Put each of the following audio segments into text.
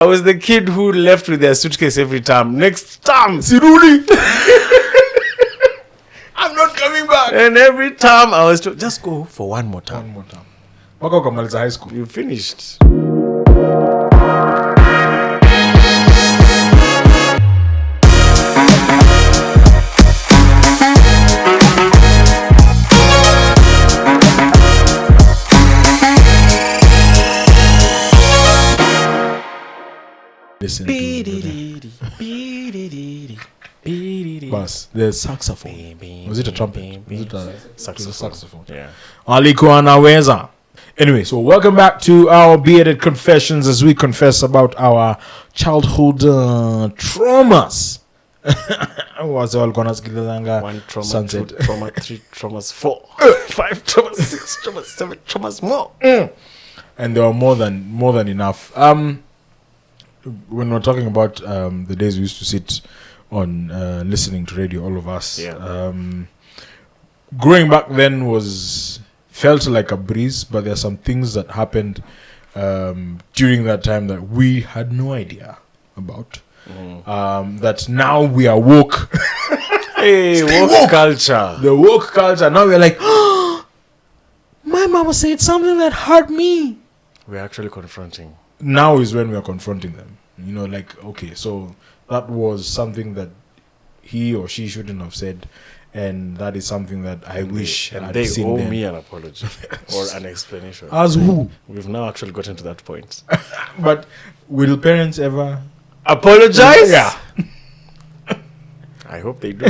I was the kid who left with their suitcase every time. Next time, Siruli. I'm not coming back. and every time I was just go for one more time. One more time. Waka ukamaliza high school. You finished. Listen to Bus, the saxophone. Was it a trumpet? Was it a saxophone? Yeah. Alikuwa anaweza. Anyway, so welcome back to our bearded confessions as we confess about our childhood traumas. Was all gonna skilanga 1 trauma, sunset. 2 trauma, 3 traumas, 4, 5 traumas, 6 traumas, 7 traumas more. And there are more than enough. When we're talking about the days we used to sit on listening to radio, all of us. Yeah. Growing back then felt like a breeze, but there are some things that happened during that time that we had no idea about. That now we are woke. Hey, woke culture. The woke culture. Now we're like, oh, my mama said something that hurt me. We're actually confronting. Now is when we are confronting them. You know, like, okay, so that was something that he or she shouldn't have said, and that is something that I wish And I'd they seen owe then. me an apology or an explanation. As who? We've now actually gotten to that point. But will parents ever Apologize? Yeah. I hope they do.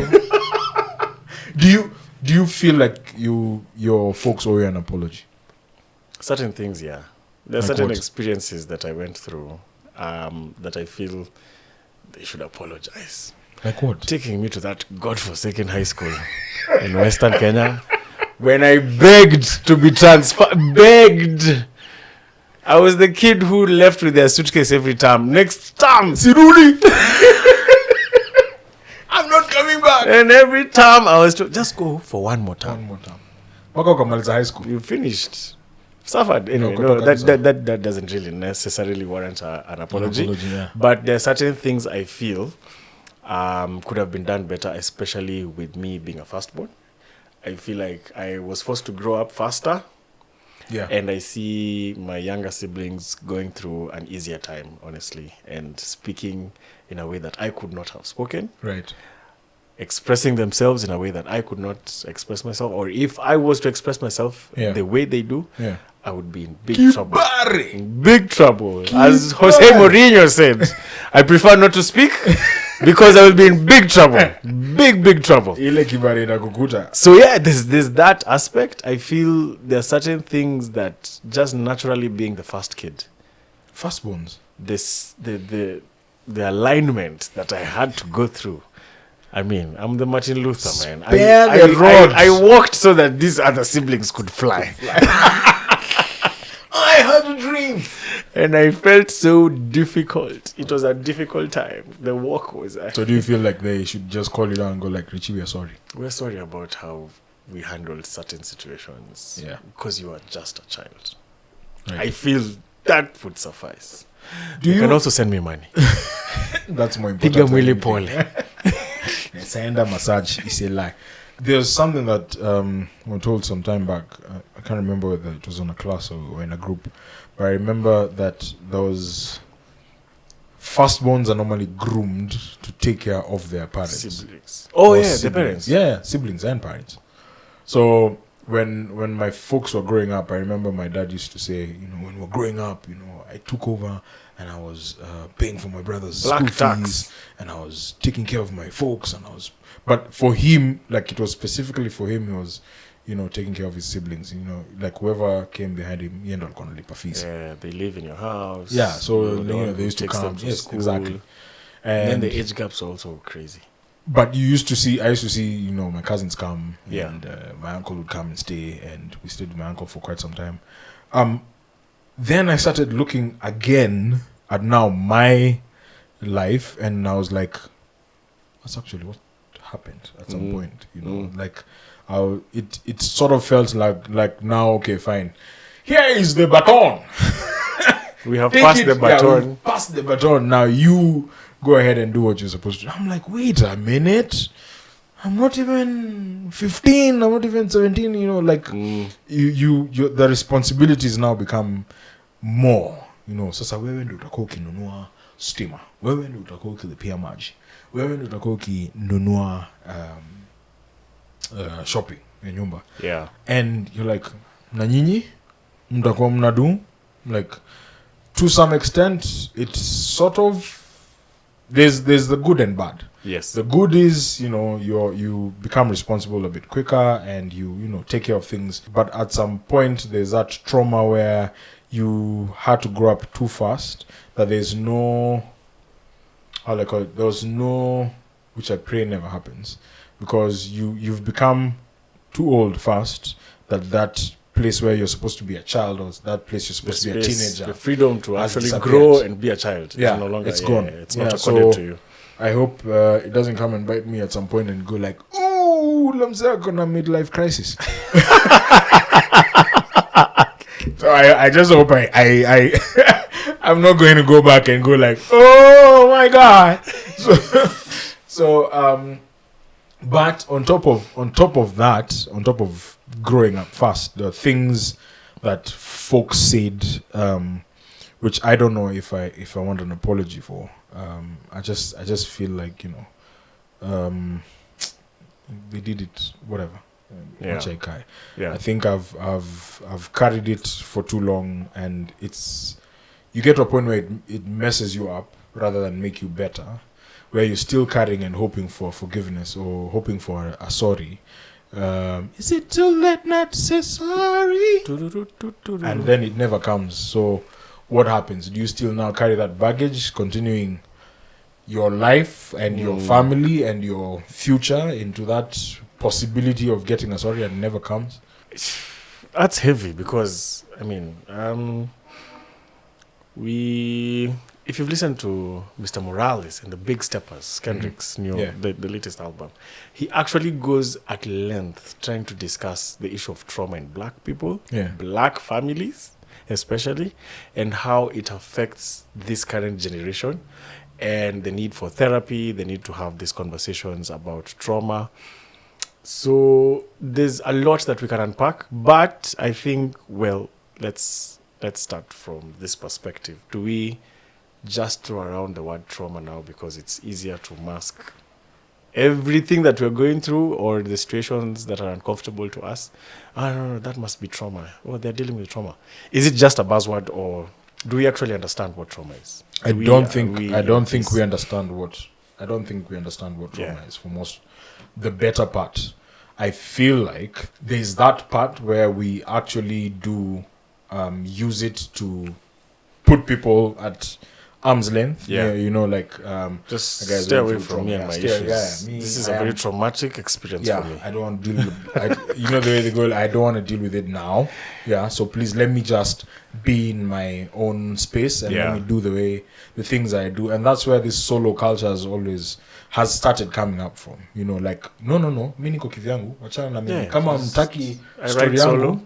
Do you feel like your folks owe you an apology? Certain things, yeah. There are Like certain what? experiences that I went through that I feel they should apologize. Like what? Taking me to that godforsaken high school in Western Kenya when I begged to be transferred. Begged. I was the kid who left with their suitcase every time. Next time, Siruli. I'm not coming back. and every time I was just go for one more time. One more time. Waka ukamaliza high school. You finished. Suffered anyway. No, No, that doesn't really necessarily warrant an apology. Yeah. But there are certain things I feel could have been done better, especially with me being a firstborn. I feel like I was forced to grow up faster, Yeah. and I see my younger siblings going through an easier time, honestly, and speaking in a way that I could not have spoken, Right. expressing themselves in a way that I could not express myself, or if I was to express myself Yeah. the way they do, Yeah. I would be in big trouble. Kibari. In big trouble. As Kibari. Jose Mourinho said, I prefer not to speak because I will be in big trouble. Big trouble. Ile kibari inakukuta. So yeah, there's that aspect. I feel there are certain things that just naturally being the first kid, Firstborns. the alignment that I had to go through. I mean, I'm the Martin Luther, man. Spare the rod. I walked so that these other siblings could fly. I had a dream. And I felt so difficult. It was a difficult time. The walk was So do you feel like they should just call you down and go like, Richie, we are sorry? we're sorry about how we handled certain situations. Yeah. Because you are just a child. Right. I feel that would suffice. Do You can also send me money. That's more important. Piga than mwili anything. pole. Senda massage is a lie. There's something that we were told some time back. I can't remember whether it was on a class or in a group, but I remember that those firstborns are normally groomed to take care of their parents. Siblings. Oh Or yeah, the siblings. parents. Yeah, siblings and parents. So when my folks were growing up, I remember my dad used to say, when we were growing up, I took over and I was paying for my brother's Black school tax. fees, and I was taking care of my folks, but for him, like it was specifically for him, he was, taking care of his siblings, like whoever came behind him, he ended up going to live fees. Yeah, they live in your house. Yeah, so You're the one they who used to takes come. them to Yes, school. exactly. And then And the age gaps are also crazy. but I used to see, my cousins come, Yeah. and my uncle would come and stay, and we stayed with my uncle for quite some time. Then I started looking again at now my life, and I was like, that's actually what happened at some point, like it sort of felt like now, okay, fine, here is the baton. We have Take passed it, the baton. we've passed the baton. Now you go ahead and do what you're supposed to do. I'm like, wait a minute. I'm not even 15. I'm not even 17. You know, like you the responsibilities now become more. You know, sasa wewe ndio utakuwa ukinunua steamer. Wewe ndio utakuwa ukilipia maji. Wewe ndio utakuwa ukinunua shopping ya nyumba. Yeah. And you're like, na nyinyi mtakuwa mnadu, like, to some extent it's sort of there's the good and bad. Yes. The good is, you know, you become responsible a bit quicker and you know, take care of things. But at some point there's that trauma where you had to grow up too fast, that there's no, how do I call it, there's no, which I pray never happens, because you've become too old fast, that place where you're supposed to be a child, or that place you're supposed to be a teenager, the freedom to has actually disappeared. grow and be a child, Yeah, is no longer, it's gone. It's not Yeah, accorded so to you. I hope it doesn't come and bite me at some point and go like, "Ooh, Lamza gonna midlife crisis." So I just hope I I'm not going to go back and go like, "Oh my God." So but on top of that, on top of growing up fast, the things that folks said, which I don't know if I want an apology for. I just feel like, you know, they did it, whatever. Yeah. I think I've carried it for too long, and you get to a point where it messes you up rather than make you better, where you're still carrying and hoping for forgiveness or hoping for a sorry. Is it too late not to say sorry? And then it never comes. So what happens? Do you still now carry that baggage, continuing your life and your family and your future into that possibility of getting a sorry, and never comes? That's heavy, because I mean, if you've listened to Mr. Morales and the Big Steppers, Kendrick's the latest album, he actually goes at length trying to discuss the issue of trauma in black people, black families especially, and how it affects this current generation, and the need for therapy, the need to have these conversations about trauma. So there's a lot that we can unpack, but I think, well, let's start from this perspective. Do we just throw around the word trauma now because it's easier to mask everything that we're going through, or the situations that are uncomfortable to us? I don't know, that must be trauma. Or they're dealing with trauma. Is it just a buzzword, or do we actually understand what trauma is? I don't think we understand what trauma is, for most. The better part, I feel like there's that part where we actually do use it to put people at arm's length. You know, like just stay away from me and my issues. This is a very traumatic experience for me. I don't want to deal with you know the way they go, I don't want to deal with it now. So please let me just be in my own space and let me do the things I do. And that's where this solo culture has started coming up from. You know, like, no, mimi niko kivyangu, wachana na mimi. Kama mtaki story yangu,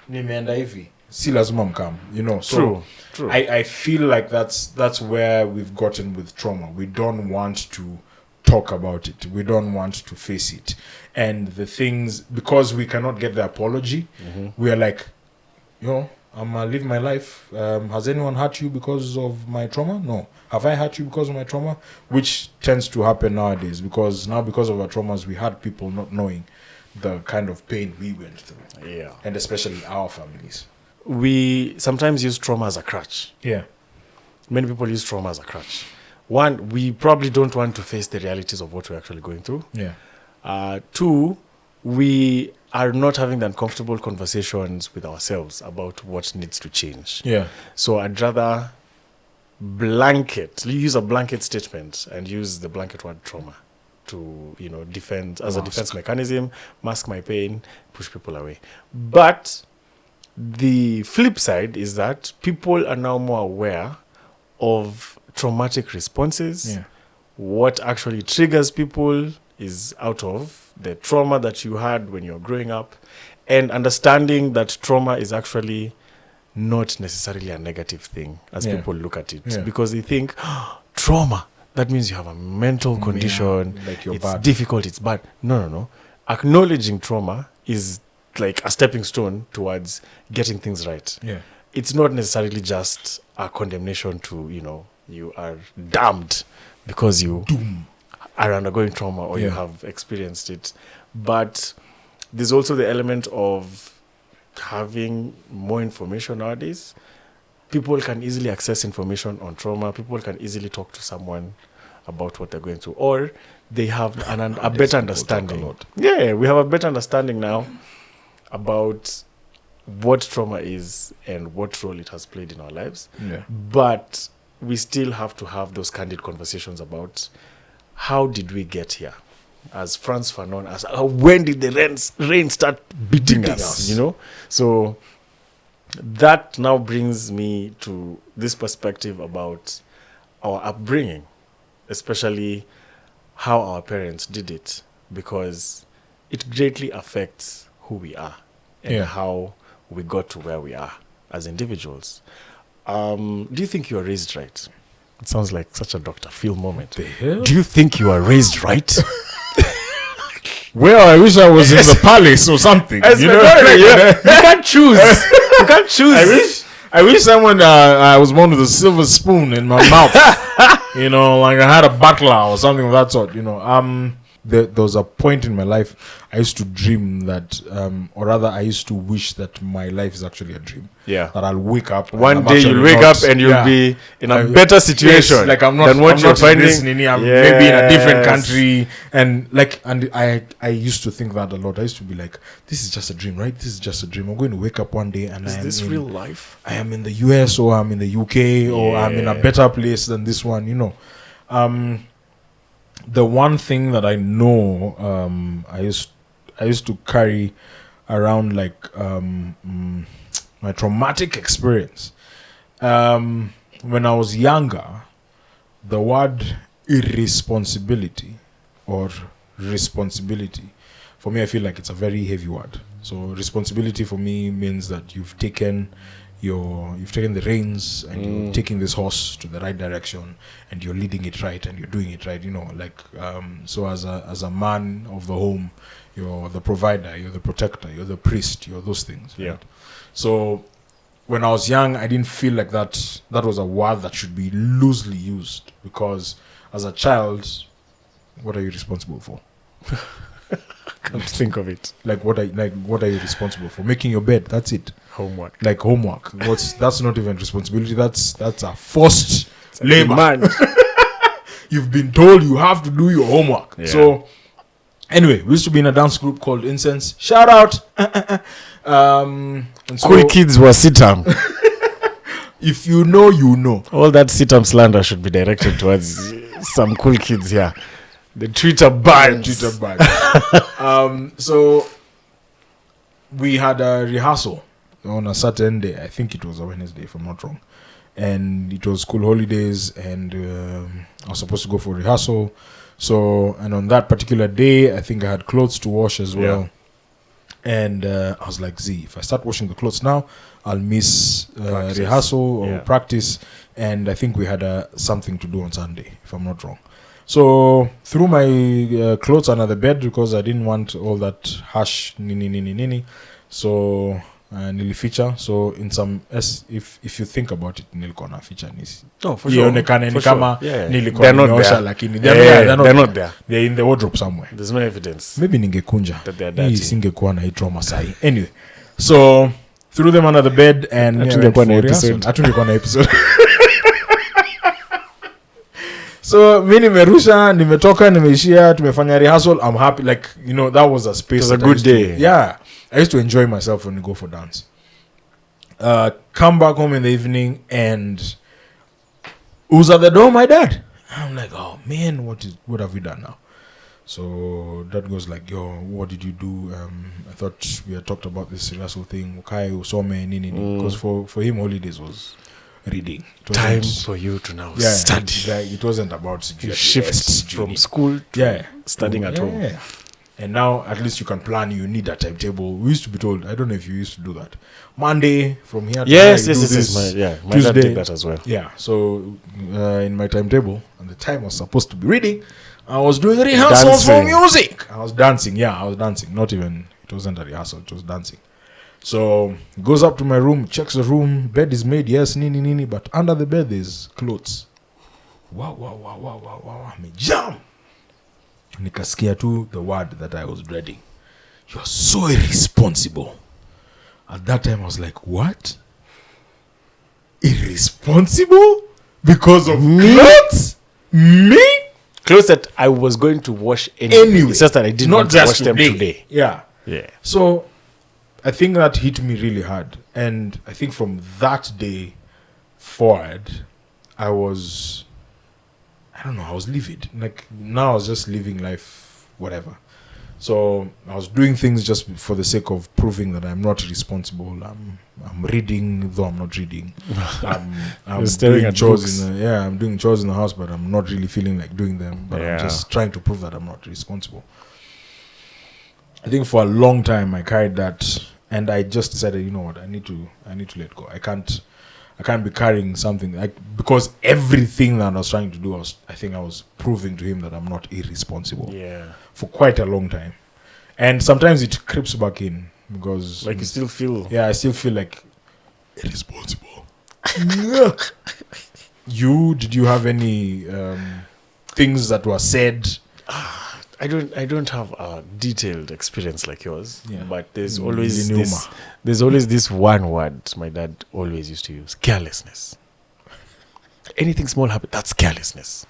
nimeenda hivi, si lazima mkam, you know. So True. I feel like that's where we've gotten with trauma. We don't want to talk about it. We don't want to face it. And the things, because we cannot get the apology, we are like, you know, I'm gonna live my life. Has anyone hurt you because of my trauma? No. Have I hurt you because of my trauma? Which tends to happen nowadays, because of our traumas, we had people not knowing the kind of pain we went through. Yeah. And especially our families. We sometimes use trauma as a crutch. Yeah. Many people use trauma as a crutch. One, we probably don't want to face the realities of what we're actually going through. Yeah. Two, we are not having the uncomfortable conversations with ourselves about what needs to change. Yeah. So I'd rather use a blanket statement and use the blanket word trauma to, you know, defend as a defense mechanism, mask my pain, push people away. But the flip side is that people are now more aware of traumatic responses. Yeah. What actually triggers people is out of the trauma that you had when you're growing up, and understanding that trauma is actually not necessarily a negative thing as Yeah. people look at it, Yeah. because they think trauma, that means you have a mental condition, like you're it's bad. difficult, it's bad. No. Acknowledging trauma is like a stepping stone towards getting things right. Yeah. It's not necessarily just a condemnation to, you are damned because you are undergoing trauma or you Yeah. have experienced it. But there's also the element of having more information nowadays. People can easily access information on trauma. People can easily talk to someone about what they're going through, or they have a better understanding. Yeah, we have a better understanding now about what trauma is and what role it has played in our lives. Yeah. But we still have to have those candid conversations about how did we get here? As Franz Fanon, as when did the rain start beating us? So that now brings me to this perspective about our upbringing, especially how our parents did it, because it greatly affects who we are and how we got to where we are as individuals. Do you think you are raised right? It sounds like such a Dr. Phil moment. The hell? Do you think you are raised right? Well, I wish I was in the palace or something. You can't choose. You can't choose. I wish someone I was born with a silver spoon in my mouth. Like I had a butler or something of that sort. There was a point in my life I used to dream that, or rather, I used to wish that my life is actually a dream. Yeah. That I'll wake up. One day you'll wake up and you'll be in a better situation. Yes, like I'm not. than what I'm you're not finding. I'm maybe in a different country, and I used to think that a lot. I used to be like, this is just a dream, right? This is just a dream. I'm going to wake up one day and Is this real life? I am in the US or I'm in the UK or I'm in a better place than this one. The one thing that I know, I used to carry around like my traumatic experience. When I was younger, the word irresponsibility or responsibility, for me, I feel like it's a very heavy word. So responsibility for me means that you've taken the reins and you're taking this horse to the right direction and you're leading it right and you're doing it right. So as a man of the home, you're the provider, you're the protector, you're the priest, you're those things. Right? Yeah. So when I was young, I didn't feel like that was a word that should be loosely used, because as a child, what are you responsible for? Can't think of it. What are you responsible for? Making your bed, that's it. Homework. Like homework. That's not even responsibility. That's a forced labor. Man. You've been told you have to do your homework. Yeah. So anyway, we used to be in a dance group called Incense. Shout out. And so, Cool kids were sitam. if you know, you know. All that sitam slander should be directed towards some cool kids here. The Twitter ban. So we had a rehearsal on a certain day. I think it was a Wednesday, if I'm not wrong. And it was school holidays, and I was supposed to go for rehearsal. So, and on that particular day, I think I had clothes to wash as well. And I was like, if I start washing the clothes now, I'll miss rehearsal or practice. And I think we had something to do on Sunday, if I'm not wrong. So threw my clothes under the bed because I didn't want all that harsh nini. So nilificha. So in some if you think about it, nilikuwa na ficha nisi. Oh, for sure. Ionekane ni kama nilikuwa they're not nimeosha, there. lakini They're not there. They're in the wardrobe somewhere. There's no evidence. Maybe ningekunja. That they're dirty. Hii singekuwa na hii trauma sahi. Anyway, so threw them under the bed and Hatungekuwa na episode. So mi nimerusha, nimetoka, nimeishia, tumefanya rehearsal. I'm happy, that was a space. It was a good day. I used to enjoy myself when we go for dance. Come back home in the evening and who's at the door? My dad. I'm like, oh man, what have we done now? So dad goes like, yo, what did you do? I thought we had talked about this rehearsal thing. Ukai usome nini. Because for him holidays was reading. Time for you to now study. It wasn't about you shift from school to studying at home. And now at least you can plan. You need a timetable. We used to be told. I don't know if you used to do that. Monday from here to Yes, there, you yes, do yes, this. yes. My dad Tuesday. did that as well. Yeah. So in my timetable, and the time I was supposed to be reading, I was doing rehearsals for Dancing. music. I was dancing. Yeah, I was dancing. Not even. It wasn't a rehearsal. It was dancing. So goes up to my room, checks the room. Bed is made. Yes, nini. But under the bed there's clothes. Wow. Me jam. Nikasikia tu the word that I was dreading. You're so irresponsible. At that time I was like, what? Irresponsible? Because of clothes? Me? Clothes that I was going to wash anyway. It's just that I didn't want to wash them today. Yeah. Yeah. So I think that hit me really hard. And I think from that day forward, I was livid. Like now I was just living life, whatever. So I was doing things just for the sake of proving that I'm not responsible. I'm reading, though I'm not reading. I'm staring doing at chores books. I'm doing chores in the house, but I'm not really feeling like doing them. But I'm just trying to prove that I'm not responsible. I think for a long time I carried that, and I just decided, you know what, I need to let go. I can't be carrying something like, because everything that I was trying to do, I think I was proving to him that I'm not irresponsible. Yeah. For quite a long time, and sometimes it creeps back in because Like you still feel. yeah, I still feel like irresponsible. Did you have any things that were said? I don't have a detailed experience like yours, Yeah. but there's always this one word my dad always used to use: carelessness. Anything small happen, that's carelessness.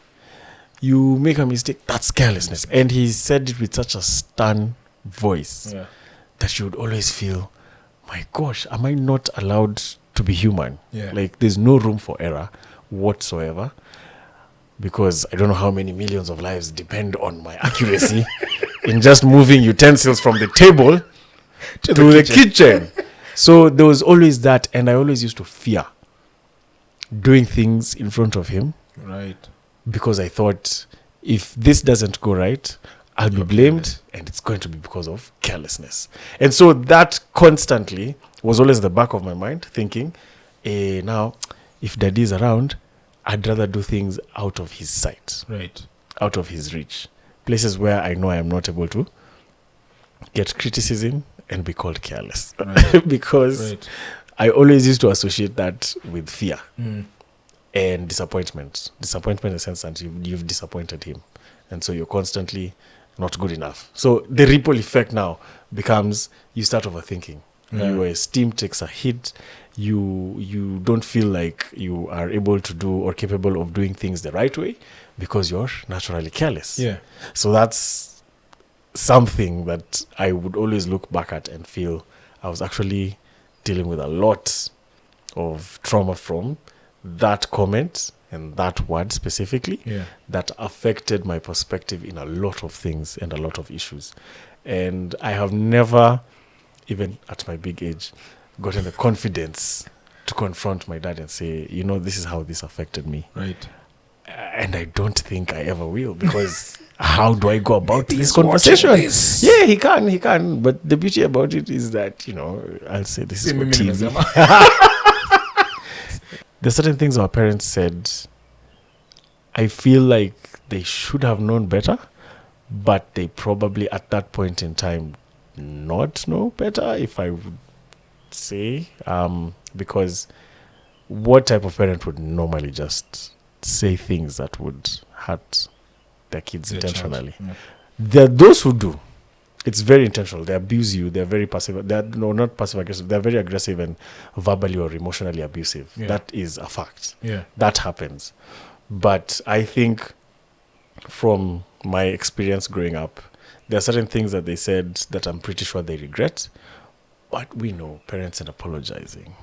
You make a mistake, that's carelessness. And he said it with such a stern voice that you would always feel, my gosh, am I not allowed to be human? Yeah. Like there's no room for error whatsoever. Because I don't know how many millions of lives depend on my accuracy in just moving utensils from the table to the kitchen. So there was always that, and I always used to fear doing things in front of him. Right. Because I thought, if this doesn't go right, I'll be blamed, and it's going to be because of carelessness. And so that constantly was always the back of my mind, thinking, now, if Daddy's around, I'd rather do things out of his sight, Right. out of his reach. Places where I know I am not able to get criticism and be called careless. Right. Because Right. I always used to associate that with fear Mm. and disappointment. Disappointment in the sense that you've disappointed him. And so you're constantly not good enough. So the ripple effect now becomes you start overthinking. Yeah. Your esteem takes a hit. You don't feel like you are able to do or capable of doing things the right way because you're naturally careless. Yeah. So that's something that I would always look back at and feel I was actually dealing with a lot of trauma from that comment and that word specifically that affected my perspective in a lot of things and a lot of issues. And I have never, even at my big age, gotten the confidence to confront my dad and say, you know, this is how this affected me. Right. And I don't think I ever will, because how do I go about Maybe this he's watching conversation? this. Yeah, he can. But the beauty about it is that, you know, I'll say this is for TV. There's certain things our parents said, I feel like they should have known better, but they probably at that point in time not know better, if I would say, because what type of parent would normally just say things that would hurt their kids intentionally? There are those who do. It's very intentional. They abuse you. They're very passive. Not passive aggressive. They're very aggressive and verbally or emotionally abusive. That is a fact. That happens. But I think from my experience growing up, there are certain things that they said that I'm pretty sure they regret. But we know parents are apologizing.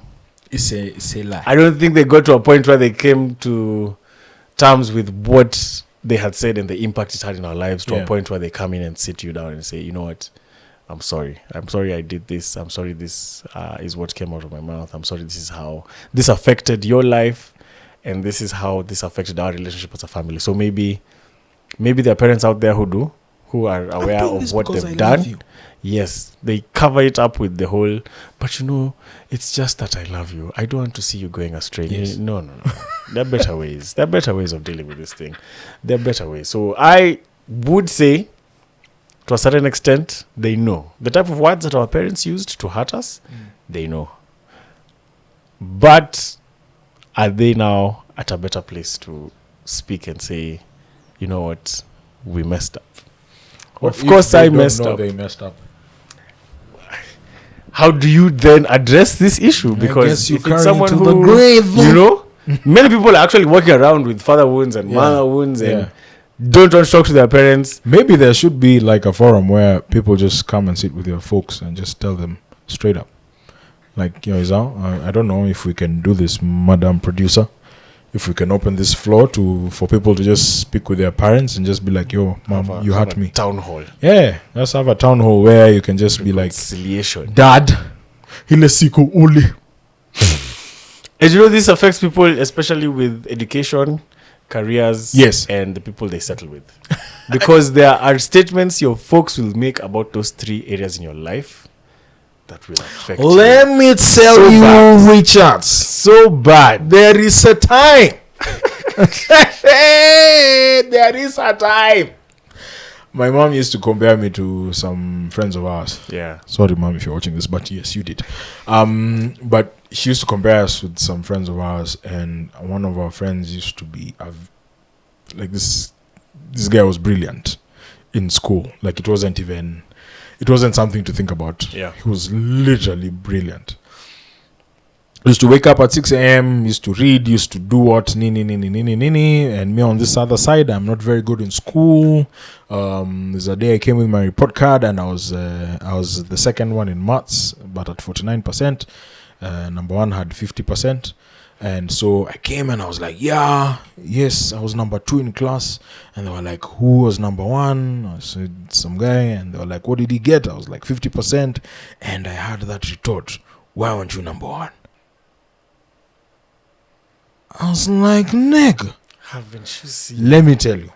It's a lie. I don't think they got to a point where they came to terms with what they had said and the impact it had in our lives, to a point where they come in and sit you down and say, you know what, I'm sorry I did this. I'm sorry this is what came out of my mouth. I'm sorry this is how this affected your life, and this is how this affected our relationship as a family. So maybe there are parents out there who who are aware doing of this what because they've I love done. you. Yes, they cover it up with the whole, but it's just that I love you. I don't want to see you going astray. Yes. No. There are better ways. There are better ways of dealing with this thing. There are better ways. So I would say, to a certain extent, they know. The type of words that our parents used to hurt us, they know. But are they now at a better place to speak and say, you know what, we messed up? What Of if course they I don't messed know up. They messed up. How do you then address this issue? I Because guess you if carry it's someone it to who, the grave. many people are actually walking around with father wounds and Yeah. mother wounds and Yeah. don't want to talk to their parents. Maybe there should be like a forum where people just come and sit with your folks and just tell them straight up. Like, Izal, I don't know if we can do this, Madam Producer. If we can open this floor for people to just speak with their parents and just be like, yo, mom, you hurt me. Town hall. Yeah, let's have a town hall where you can just be like, Reconciliation. Dad, ile siku uli. And this affects people, especially with education, careers, Yes. and the people they settle with. Because there are statements your folks will make about those 3 areas in your life that will affect you. Let me tell So you, bad. Richards, So bad. there is a time. There is a time. My mom used to compare me to some friends of ours. Yeah. Sorry, mom, if you're watching this, but yes, you did. But she used to compare us with some friends of ours, and one of our friends used to be like this. This guy was brilliant in school. Like it wasn't something to think about. Yeah. He was literally brilliant. Used to wake up at 6 a.m., used to read, used to do what, nini. And me on this other side, I'm not very good in school. There's a day I came with my report card and I was the second one in maths, but at 49%. Number one had 50%. And so I came and I was like, yes, I was number 2 in class. And they were like, who was number 1? I said, some guy. And they were like, what did he get? I was like, 50%. And I had that retort, why weren't you number 1? I was like, nigga. Haven't you seen? Let me tell you,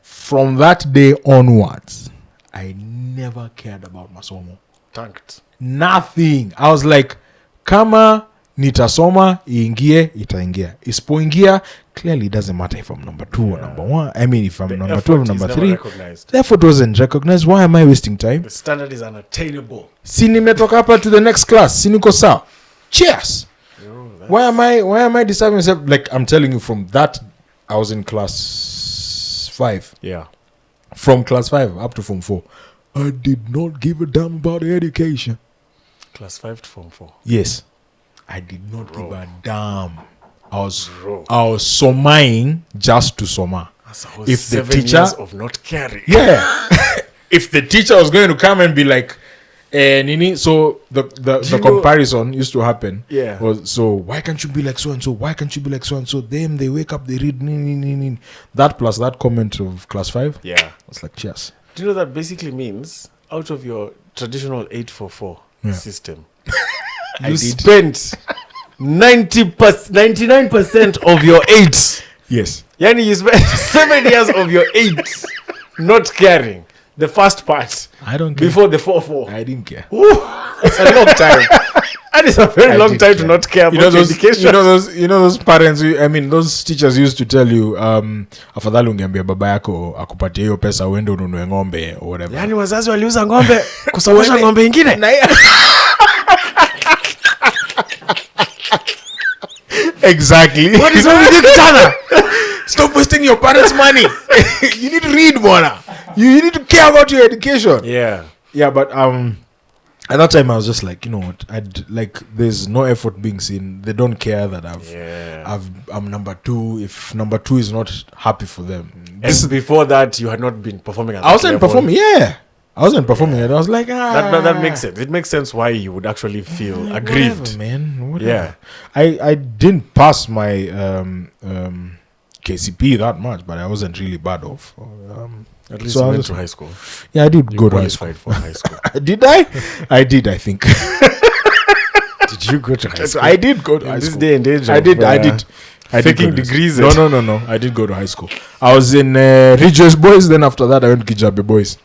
from that day onwards, I never cared about masomo. Tanked. Nothing. I was like, kama nitasoma iingie itaingia. Isipoingia, clearly it doesn't matter if I'm number 2 or number 1. I mean, if I'm The number 2 or effort number is never 3. recognized. The effort wasn't recognized. Why am I wasting time? The standard is unattainable. Si nimetoka hapa to the next class. Si niko sawa. Cheers. Why am I disturbing myself? Like, I'm telling you, from that, I was in class 5. Yeah. From class 5 up to form 4, I did not give a damn about education. Class 5 to form 4. Yes, I did not Bro. give a damn. I was Bro. somaing just to soma. That's a whole If the 7 teacher- years of not caring. Yeah. If the teacher was going to come and be like, Nini, so the you know- comparison used to happen. Yeah. Was, so why can't you be like so and so? Why can't you be like so and so? Them, they wake up, they read nini. That plus that comment of class 5. Yeah. It's like, cheers. Do you know that basically means out of your traditional 844 Yeah. system, I you did. spent 99% of your 8. Yes. Yani you spent 7 years of your 8 not caring. The first part I don't care. before the 4-4. I didn't care. Ooh, that's a long time. And it's a very I long did time care. to not care You about know those, education. you know those parents. Those teachers used to tell you, afadhali ungeambia baba yako akupatie hiyo pesa uende ununue ng'ombe or whatever. Yani wazazi waliuza ng'ombe kusomesha ng'ombe ingine. Exactly. What is wrong with you, kijana? Stop wasting your parents' money. You need to read, Mona. You need to care about your education. Yeah. Yeah, but at that time I was just like, you know what? There's no effort being seen. They don't care that I'm number 2. If number 2 is not happy for them, And before that, you had not been performing at I that wasn't level. performing. Yeah, I wasn't performing it. I was like, That makes sense. It makes sense why you would actually feel aggrieved. whatever, man. Whatever. Yeah. I didn't pass my KCP that much, but I wasn't really bad off. At least So I you went was- to high school. Yeah, I did You go to high school. qualified for high school. Did I? I did, I think. Did you go to high school? I did go to In high this school. day and age I of, did. I did. I did Faking go to high degrees. school. No. I did go to high school. I was in Regis Boys. Then after that, I went to Kijabe Boys.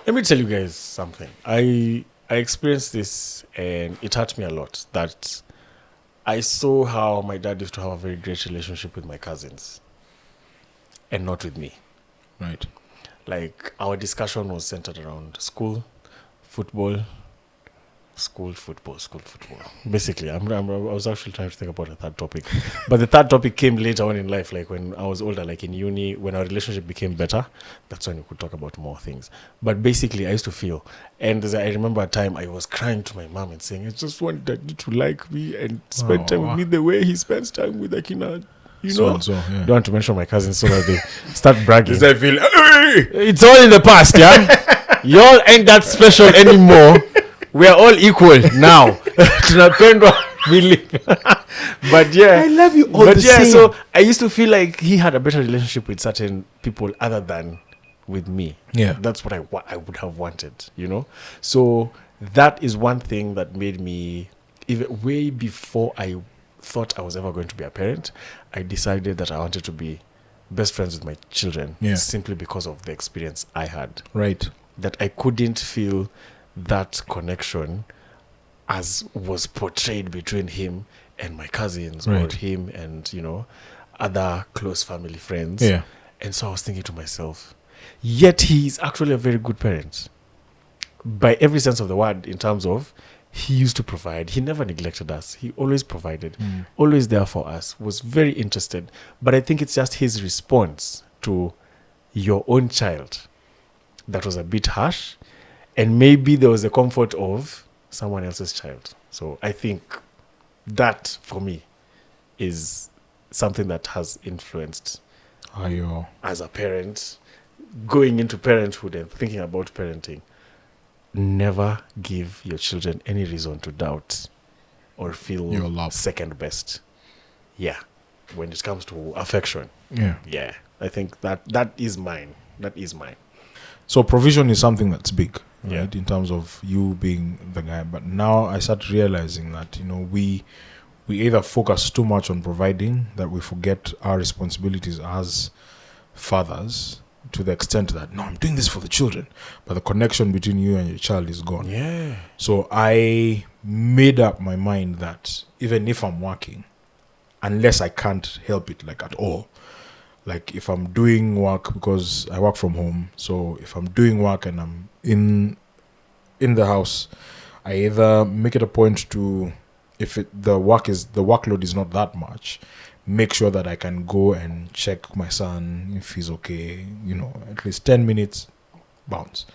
Let me tell you guys something. I experienced this and it hurt me a lot. That I saw how my dad used to have a very great relationship with my cousins, and not with me. Right. Like our discussion was centered around school, football. Basically, I was actually trying to think about a third topic, but the third topic came later on in life, like when I was older, like in uni, when our relationship became better. That's when we could talk about more things. But basically, I used to feel, and I remember a time I was crying to my mom and saying, "I just want Daddy to like me and spend time with me the way he spends time with Akina." You know, don't want to mention my cousins so that they start bragging. I feel, It's all in the past, yeah. Y'all ain't that special anymore. We are all equal now. Tunapendwa really. But yeah, I love you all but the yeah, same. so I used to feel like he had a better relationship with certain people other than with me. Yeah. That's what I would have wanted, you know. So that is one thing that made me, even way before I thought I was ever going to be a parent, I decided that I wanted to be best friends with my children, simply because of the experience I had. Right. That I couldn't feel that connection as was portrayed between him and my cousins, or him and, you know, other close family friends. Yeah. And so I was thinking to myself, yet he's actually a very good parent by every sense of the word, in terms of he used to provide. He never neglected us. He always provided, always there for us, was very interested. But I think it's just his response to your own child that was a bit harsh. And maybe there was the comfort of someone else's child. So I think that, for me, is something that has influenced as a parent, going into parenthood and thinking about parenting. Never give your children any reason to doubt or feel your love second best. Yeah. When it comes to affection. Yeah. I think that is mine. That is mine. So provision is something that's big, right? Yeah. In terms of you being the guy. But now I start realizing that, you know, we either focus too much on providing that we forget our responsibilities as fathers, to the extent that, no, I'm doing this for the children, but the connection between you and your child is gone. Yeah. So I made up my mind that even if I'm working, unless I can't help it, like at all, like if I'm doing work, because I work from home, so if I'm doing work and I'm in the house, I either make it a point to, if the workload is not that much, make sure that I can go and check my son if he's okay, you know, at least 10 minutes, bounce,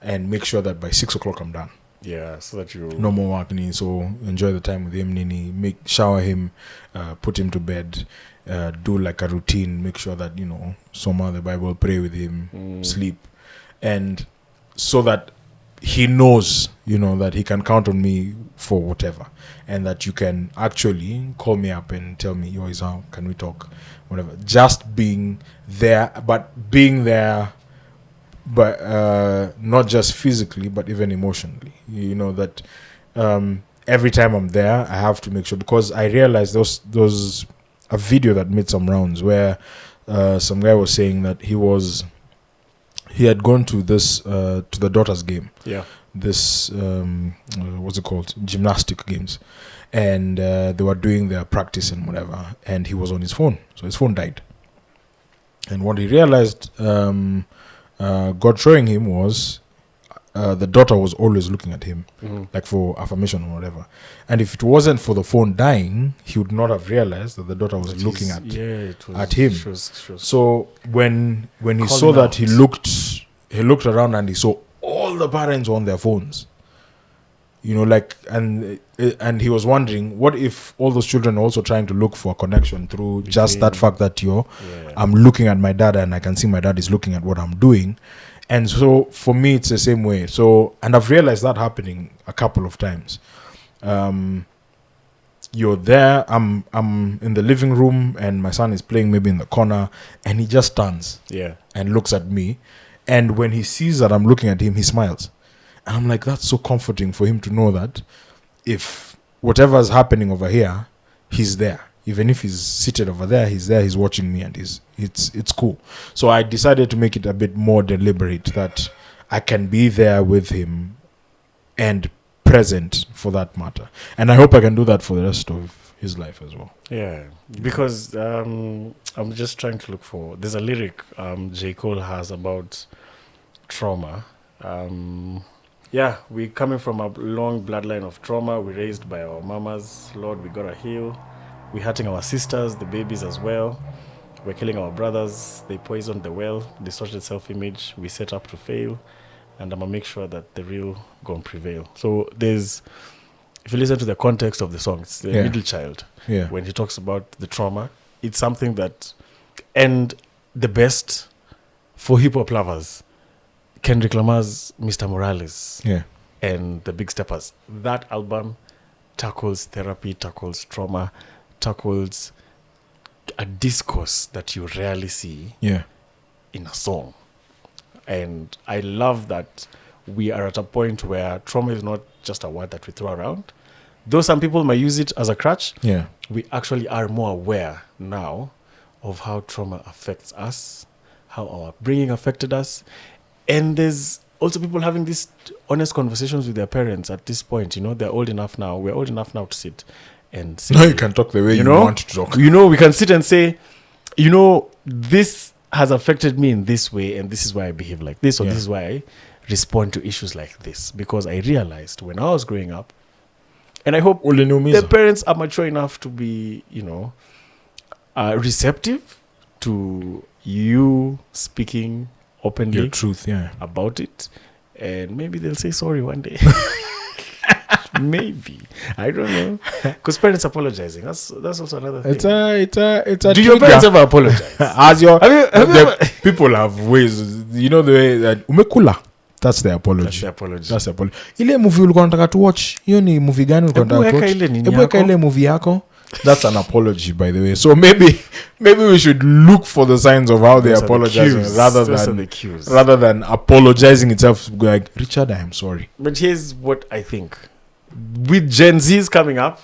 and make sure that by 6 o'clock I'm done. Yeah, so that you... No more working, so enjoy the time with him, Nini, shower him, put him to bed, do like a routine, make sure that, you know, soma the Bible, pray with him, sleep, and so that he knows, you know, that he can count on me for whatever, and that you can actually call me up and tell me, yo, Isao, can we talk, whatever. Just being there, but not just physically, but even emotionally. You know, that every time I'm there, I have to make sure, because I realized those a video that made some rounds where some guy was saying that he had gone to this to the daughter's game. Yeah. This what's it called? Gymnastic games. And they were doing their practice and whatever, and he was on his phone. So his phone died. And what he realized God showing him was the daughter was always looking at him, like for affirmation or whatever. And if it wasn't for the phone dying, he would not have realized that the daughter was looking at him. So when he saw that, he looked around and he saw all the parents on their phones. You know, like, and he was wondering, what if all those children are also trying to look for a connection through just that fact that I'm looking at my dad and I can see my dad is looking at what I'm doing. And so for me, it's the same way. So, and I've realized that happening a couple of times. You're there, I'm in the living room and my son is playing maybe in the corner, and he just turns and looks at me. And when he sees that I'm looking at him, he smiles. And I'm like, that's so comforting for him to know that if whatever is happening over here, he's there. Even if he's seated over there, he's watching me, and it's cool. So I decided to make it a bit more deliberate, that I can be there with him and present for that matter. And I hope I can do that for the rest of his life as well. Yeah, because I'm just trying to look for. There's a lyric J. Cole has about trauma. Yeah, we're coming from a long bloodline of trauma. We're raised by our mamas. Lord, we gotta heal. We're hurting our sisters, the babies as well. We're killing our brothers. They poisoned the well, distorted self-image. We set up to fail. And I'm gonna make sure that the real gonna prevail. So there's, if you listen to the context of the song, it's the middle child. Yeah. When he talks about the trauma, it's something that, and the best for hip hop lovers, Kendrick Lamar's Mr. Morales and the Big Steppers. That album tackles therapy, tackles trauma, tackles a discourse that you rarely see in a song. And I love that we are at a point where trauma is not just a word that we throw around. Though some people might use it as a crutch, we actually are more aware now of how trauma affects us, how our upbringing affected us. And there's also people having these honest conversations with their parents at this point. You know, they're old enough now. We're old enough now to sit and say, now you can talk the way you want to talk. You know, we can sit and say, you know, this has affected me in this way, and this is why I behave like this, or this is why I respond to issues like this. Because I realized when I was growing up, and I hope the parents are mature enough to be, you know, receptive to you speaking openly your truth about it, and maybe they'll say sorry one day. Maybe, I don't know, because parents apologizing, that's also another thing. It's a do your parents ever apologize? As your have you ever? People have ways, you know, the way that umekula, that's the apology. That's the apology. Ile movie ulikuwa unataka to watch, hiyo ni movie gani ulikuwa unataka to watch? Ebueka ile movie yako. That's an apology, by the way. So maybe we should look for the signs of how they apologize rather than apologizing itself. Like, Richard, I am sorry. But here's what I think: with Gen Zs coming up,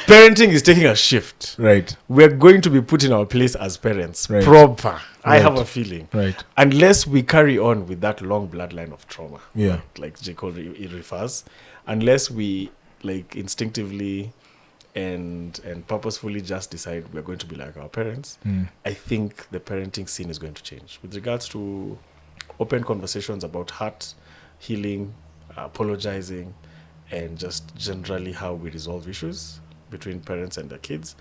parenting is taking a shift. Right. We're going to be put in our place as parents. Right. Proper. Right. I have a feeling. Right. Unless we carry on with that long bloodline of trauma. Yeah. Like J. Cole refers. Unless we like instinctively and purposefully just decide we're going to be like our parents, I think the parenting scene is going to change. With regards to open conversations about hurt, healing, apologizing, and just generally how we resolve issues between parents and their kids,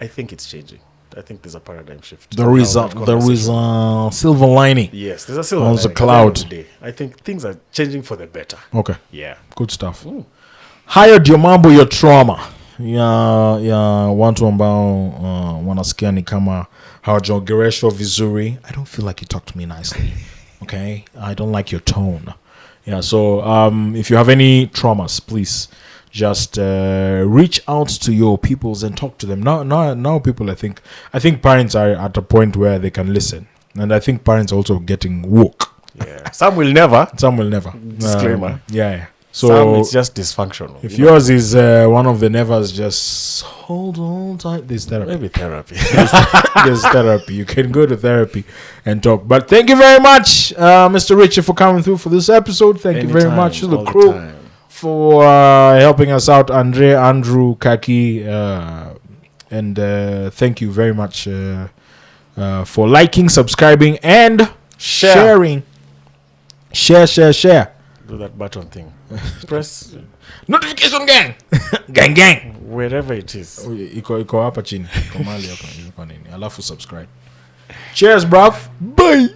I think it's changing. I think there's a paradigm shift. There is a silver lining. Yes, there's a silver lining. On the cloud. I think things are changing for the better. Okay. Yeah. Good stuff. Haya ndio mambo ya trauma. Ya watu ambao wanasikia ni kama hawajaongeleshwa vizuri. I don't feel like you talk to me nicely. Okay? I don't like your tone. Yeah, so if you have any traumas, please just reach out to your peoples and talk to them. Now people, I think parents are at a point where they can listen. And I think parents are also getting woke. Yeah. Some will never. Disclaimer. Yeah. So some it's just dysfunctional. If yours is one of the nevers, just hold on tight. There's therapy. Maybe therapy. There's therapy. You can go to therapy and talk. But thank you very much, Mr. Richard, for coming through for this episode. Thank you very much to the crew for helping us out. Andrew, Kaki, and thank you very much for liking, subscribing, and sharing. Share. Do that button thing. Press notification gang. Wherever it is. Iko hapa chini. Iko mahali hapa. Iko nini? Alafu subscribe. Cheers, bruv. Bye.